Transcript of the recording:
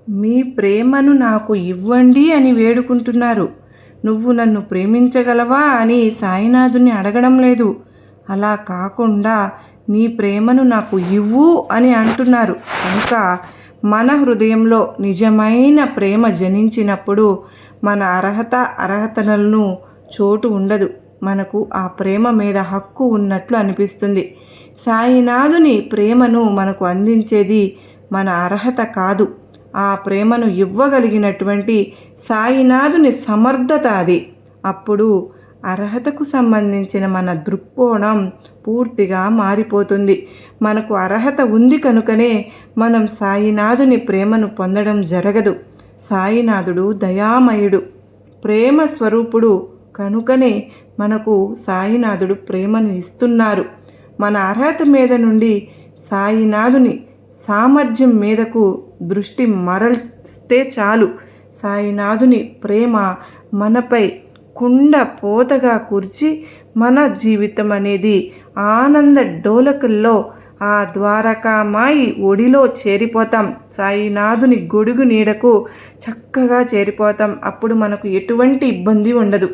మీ ప్రేమను నాకు ఇవ్వండి అని వేడుకుంటున్నారు. నువ్వు నన్ను ప్రేమించగలవా అని సాయినాథుని అడగడం లేదు. అలా కాకుండా నీ ప్రేమను నాకు ఇవ్వు అని అంటున్నారు. కనుక మన హృదయంలో నిజమైన ప్రేమ జనించినప్పుడు మన అర్హతలను చోటు ఉండదు. మనకు ఆ ప్రేమ మీద హక్కు ఉన్నట్లు అనిపిస్తుంది. సాయినాథుని ప్రేమను మనకు అందించేది మన అర్హత కాదు, ఆ ప్రేమను ఇవ్వగలిగినటువంటి సాయినాథుని సమర్థత అది. అప్పుడు అర్హతకు సంబంధించిన మన దృక్కోణం పూర్తిగా మారిపోతుంది. మనకు అర్హత ఉంది కనుకనే మనం సాయినాథుని ప్రేమను పొందడం జరగదు. సాయినాథుడు దయామయుడు, ప్రేమ స్వరూపుడు కనుకనే మనకు సాయినాథుడు ప్రేమను ఇస్తున్నారు. మన అర్హత మీద నుండి సాయినాథుని సామర్థ్యం మీదకు దృష్టి మరల్స్తే చాలు, సాయినాథుని ప్రేమ మనపై కుండ పోతగా కూర్చి మన జీవితం అనేది ఆనంద డోలకుల్లో ఆ ద్వారకామాయి ఒడిలో చేరిపోతాం. సాయినాథుని గొడుగు నీడకు చక్కగా చేరిపోతాం. అప్పుడు మనకు ఎటువంటి ఇబ్బంది ఉండదు.